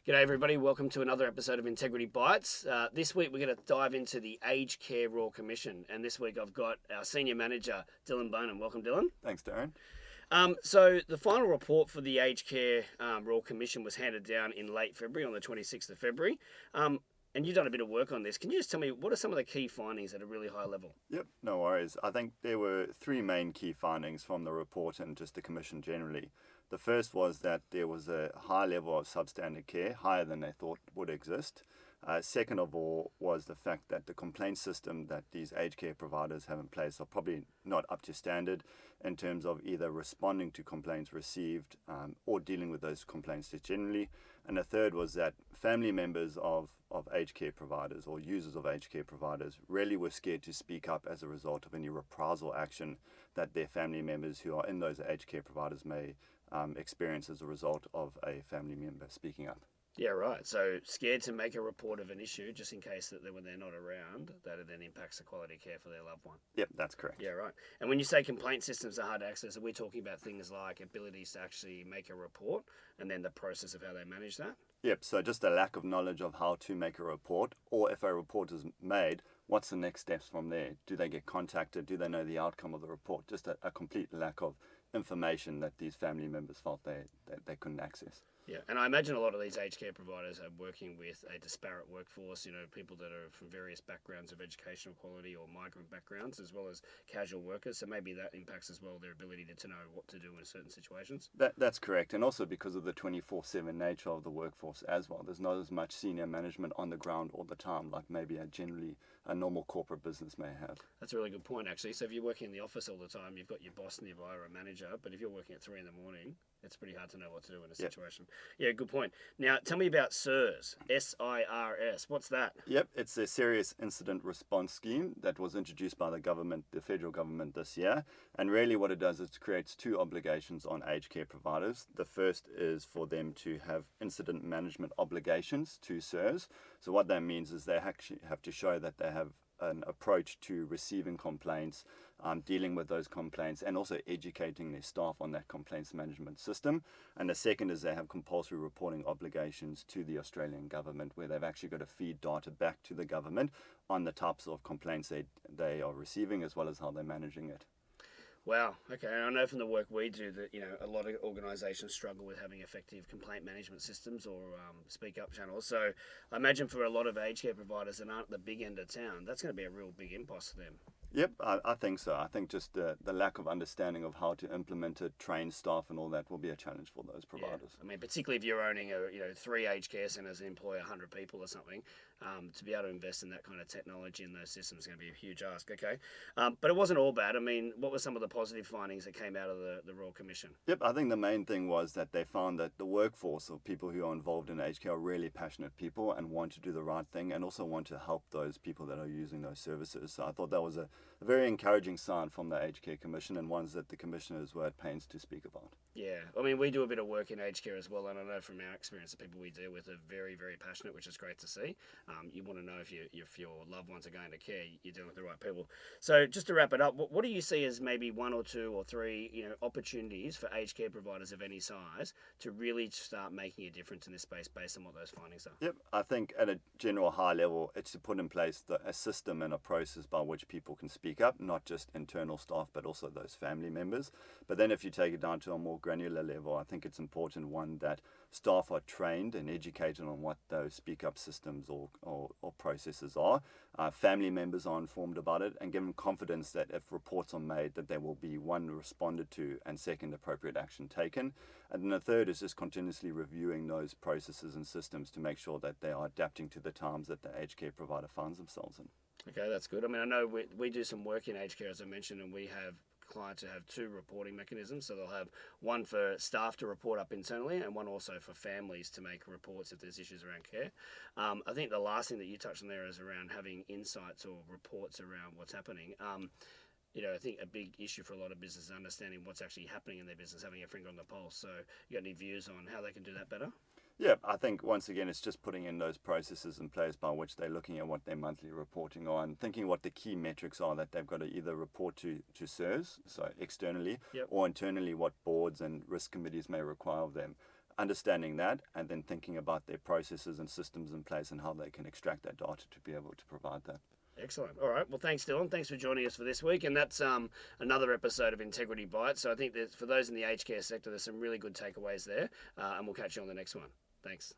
G'day everybody, welcome to another episode of Integrity Bites. This week we're going to dive into the Aged Care Royal Commission, and this week I've got our Senior Manager, Dylan Bonham. Welcome, Dylan. Thanks, Darren. So the final report for the Aged Care Royal Commission was handed down in late February, on the 26th of February. And you've done a bit of work on this. Can you just tell me, what are some of the key findings at a really high level? Yep, no worries. I think there were three main key findings from the report and just the Commission generally. The first was that there was a high level of substandard care, higher than they thought would exist. Second of all was the fact that the complaint system that these aged care providers have in place are probably not up to standard in terms of either responding to complaints received or dealing with those complaints just generally. And the third was that family members of aged care providers or users of aged care providers really were scared to speak up as a result of any reprisal action that their family members who are in those aged care providers may experience as a result of a family member speaking up. Yeah, right. So scared to make a report of an issue just in case that when they're not around, that it then impacts the quality of care for their loved one. Yep, that's correct. Yeah, right. And when you say complaint systems are hard to access, are we talking about things like abilities to actually make a report and then the process of how they manage that? Yep, so just a lack of knowledge of how to make a report, or if a report is made, what's the next steps from there? Do they get contacted? Do they know the outcome of the report? Just a complete lack of information that these family members felt they couldn't access. Yeah, and I imagine a lot of these aged care providers are working with a disparate workforce, people that are from various backgrounds of educational quality or migrant backgrounds, as well as casual workers. So maybe that impacts as well their ability to know what to do in certain situations. That's correct. And also because of the 24/7 nature of the workforce as well. There's not as much senior management on the ground all the time like maybe a normal corporate business may have. That's a really good point, actually. So if you're working in the office all the time, you've got your boss nearby or a manager, but if you're working at 3 in the morning, it's pretty hard to know what to do in a situation. Yeah, good point. Now, tell me about SIRS, SIRS. What's that? Yep, it's a serious incident response scheme that was introduced by the government, the federal government this year. And really what it does is it creates two obligations on aged care providers. The first is for them to have incident management obligations to SIRS. So what that means is they actually have to show that they have an approach to receiving complaints, dealing with those complaints, and also educating their staff on that complaints management system. And the second is they have compulsory reporting obligations to the Australian government, where they've actually got to feed data back to the government on the types of complaints they are receiving, as well as how they're managing it. Wow. Okay. And I know from the work we do that a lot of organisations struggle with having effective complaint management systems or speak up channels. So I imagine for a lot of aged care providers that aren't the big end of town, that's going to be a real big impasse for them. Yep, I think so. I think just the lack of understanding of how to implement it, train staff and all that will be a challenge for those providers. Yeah. I mean, particularly if you're owning 3 aged care centres and employ 100 people or something, to be able to invest in that kind of technology in those systems is going to be a huge ask. Okay, but it wasn't all bad. I mean, what were some of the positive findings that came out of the Royal Commission? Yep, I think the main thing was that they found that the workforce of people who are involved in aged care are really passionate people and want to do the right thing and also want to help those people that are using those services. So I thought that was a very encouraging sign from the Aged Care Commission, and ones that the commissioners were at pains to speak about. Yeah, I mean, we do a bit of work in aged care as well, and I know from our experience the people we deal with are very, very passionate, which is great to see. You want to know if your loved ones are going to care, you're dealing with the right people. So just to wrap it up, what do you see as maybe 1 or 2 or 3 opportunities for aged care providers of any size to really start making a difference in this space based on what those findings are? Yep, I think at a general high level, it's to put in place a system and a process by which people can speak up, not just internal staff, but also those family members. But then if you take it down to a more granular level, I think it's important, one, that staff are trained and educated on what those speak up systems or processes are. Family members are informed about it and given confidence that if reports are made, that there will be, one, responded to, and second, appropriate action taken. And then the third is just continuously reviewing those processes and systems to make sure that they are adapting to the times that the aged care provider finds themselves in. Okay, that's good. I mean, I know we do some work in aged care, as I mentioned, and we have clients who have 2 reporting mechanisms. So they'll have one for staff to report up internally and one also for families to make reports if there's issues around care. I think the last thing that you touched on there is around having insights or reports around what's happening. I think a big issue for a lot of businesses is understanding what's actually happening in their business, having a finger on the pulse. So you got any views on how they can do that better? Yeah, I think once again it's just putting in those processes in place by which they're looking at what their monthly reporting are and thinking what the key metrics are that they've got to either report to SIRS, so externally, Yep. or internally what boards and risk committees may require of them. understanding that, and then thinking about their processes and systems in place and how they can extract that data to be able to provide that. Excellent. All right. Well, thanks, Dylan. Thanks for joining us for this week. And that's another episode of Integrity Bites. So I think that for those in the aged care sector, there's some really good takeaways there. And we'll catch you on the next one. Thanks.